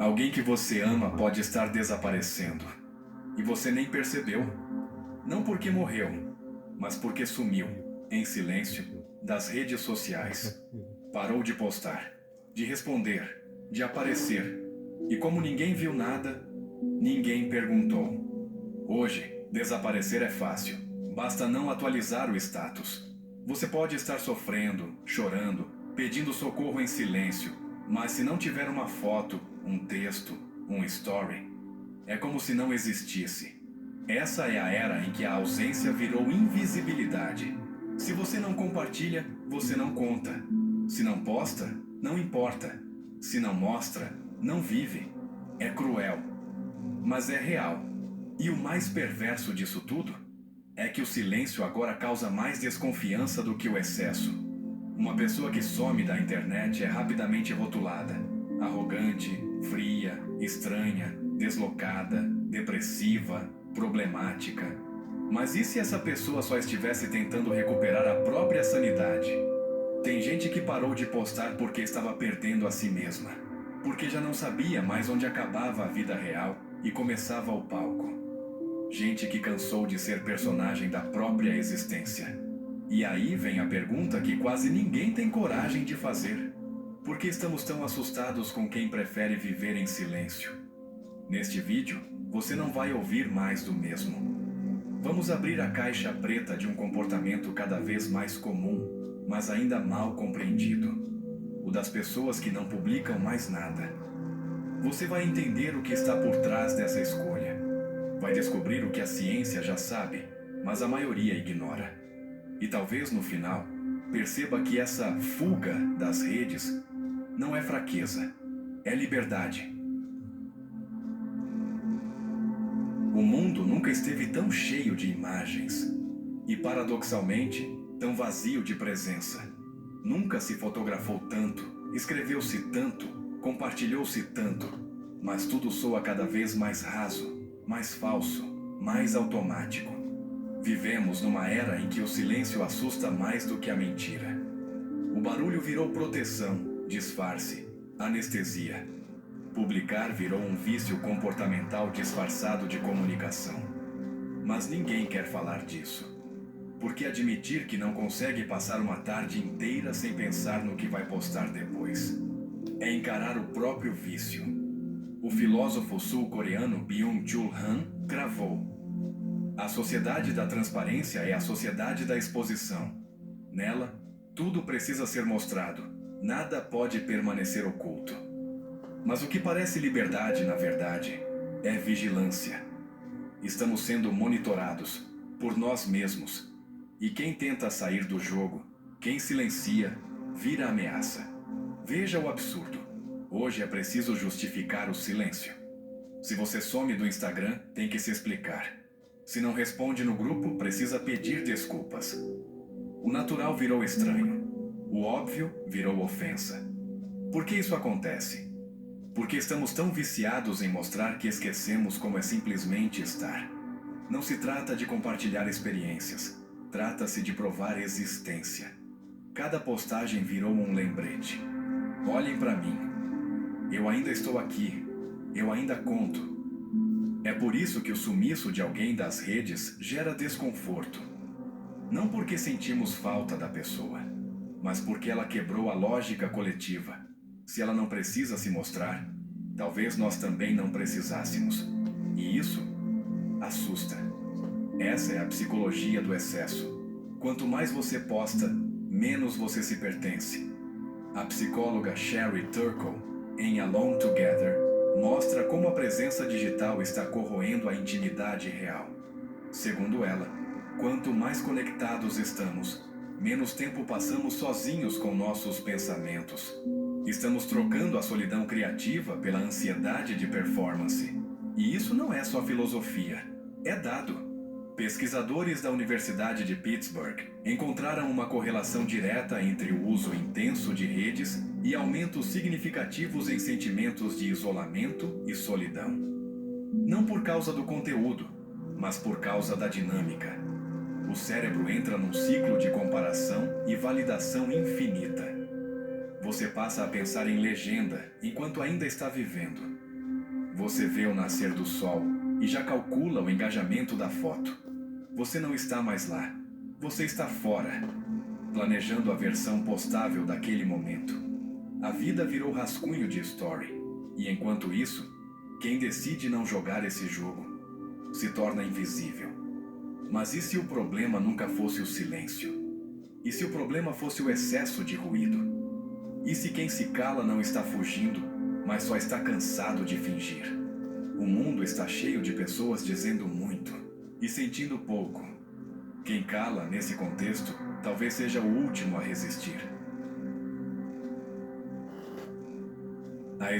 Alguém que você ama pode estar desaparecendo. E você nem percebeu. Não porque morreu, mas porque sumiu, em silêncio, das redes sociais. Parou de postar, de responder, de aparecer. E como ninguém viu nada, ninguém perguntou. Hoje, desaparecer é fácil. Basta não atualizar o status. Você pode estar sofrendo, chorando, pedindo socorro em silêncio, mas se não tiver uma foto, um texto, um story, é como se não existisse. Essa é a era em que a ausência virou invisibilidade. Se você não compartilha, você não conta. Se não posta, não importa. Se não mostra, não vive. É cruel, mas é real. E o mais perverso disso tudo é que o silêncio agora causa mais desconfiança do que o excesso. Uma pessoa que some da internet é rapidamente rotulada. Arrogante, fria, estranha, deslocada, depressiva, problemática. Mas e se essa pessoa só estivesse tentando recuperar a própria sanidade? Tem gente que parou de postar porque estava perdendo a si mesma. Porque já não sabia mais onde acabava a vida real e começava o palco. Gente que cansou de ser personagem da própria existência. E aí vem a pergunta que quase ninguém tem coragem de fazer. Por que estamos tão assustados com quem prefere viver em silêncio? Neste vídeo, você não vai ouvir mais do mesmo. Vamos abrir a caixa preta de um comportamento cada vez mais comum, mas ainda mal compreendido. O das pessoas que não publicam mais nada. Você vai entender o que está por trás dessa escolha. Vai descobrir o que a ciência já sabe, mas a maioria ignora. E talvez no final, perceba que essa fuga das redes não é fraqueza, é liberdade. O mundo nunca esteve tão cheio de imagens e, paradoxalmente, tão vazio de presença. Nunca se fotografou tanto, escreveu-se tanto, compartilhou-se tanto, mas tudo soa cada vez mais raso, mais falso, mais automático. Vivemos numa era em que o silêncio assusta mais do que a mentira. O barulho virou proteção, disfarce, anestesia. Publicar virou um vício comportamental disfarçado de comunicação. Mas ninguém quer falar disso. Porque admitir que não consegue passar uma tarde inteira sem pensar no que vai postar depois é encarar o próprio vício. O filósofo sul-coreano Byung-Chul Han cravou: a sociedade da transparência é a sociedade da exposição. Nela, tudo precisa ser mostrado, nada pode permanecer oculto. Mas o que parece liberdade, na verdade, é vigilância. Estamos sendo monitorados por nós mesmos. E quem tenta sair do jogo, quem silencia, vira ameaça. Veja o absurdo. Hoje é preciso justificar o silêncio. Se você some do Instagram, tem que se explicar. Se não responde no grupo, precisa pedir desculpas. O natural virou estranho. O óbvio virou ofensa. Por que isso acontece? Porque estamos tão viciados em mostrar que esquecemos como é simplesmente estar. Não se trata de compartilhar experiências. Trata-se de provar existência. Cada postagem virou um lembrete. Olhem para mim. Eu ainda estou aqui. Eu ainda conto. É por isso que o sumiço de alguém das redes gera desconforto. Não porque sentimos falta da pessoa, mas porque ela quebrou a lógica coletiva. Se ela não precisa se mostrar, talvez nós também não precisássemos. E isso assusta. Essa é a psicologia do excesso. Quanto mais você posta, menos você se pertence. A psicóloga Sherry Turkle, em Alone Together, mostra como a presença digital está corroendo a intimidade real. Segundo ela, quanto mais conectados estamos, menos tempo passamos sozinhos com nossos pensamentos. Estamos trocando a solidão criativa pela ansiedade de performance. E isso não é só filosofia, é dado. Pesquisadores da Universidade de Pittsburgh encontraram uma correlação direta entre o uso intenso de redes e aumentos significativos em sentimentos de isolamento e solidão. Não por causa do conteúdo, mas por causa da dinâmica. O cérebro entra num ciclo de comparação e validação infinita. Você passa a pensar em legenda enquanto ainda está vivendo. Você vê o nascer do sol e já calcula o engajamento da foto. Você não está mais lá. Você está fora, planejando a versão postável daquele momento. A vida virou rascunho de story. E enquanto isso, quem decide não jogar esse jogo se torna invisível. Mas e se o problema nunca fosse o silêncio? E se o problema fosse o excesso de ruído? E se quem se cala não está fugindo, mas só está cansado de fingir? O mundo está cheio de pessoas dizendo muito e sentindo pouco. Quem cala nesse contexto talvez seja o último a resistir.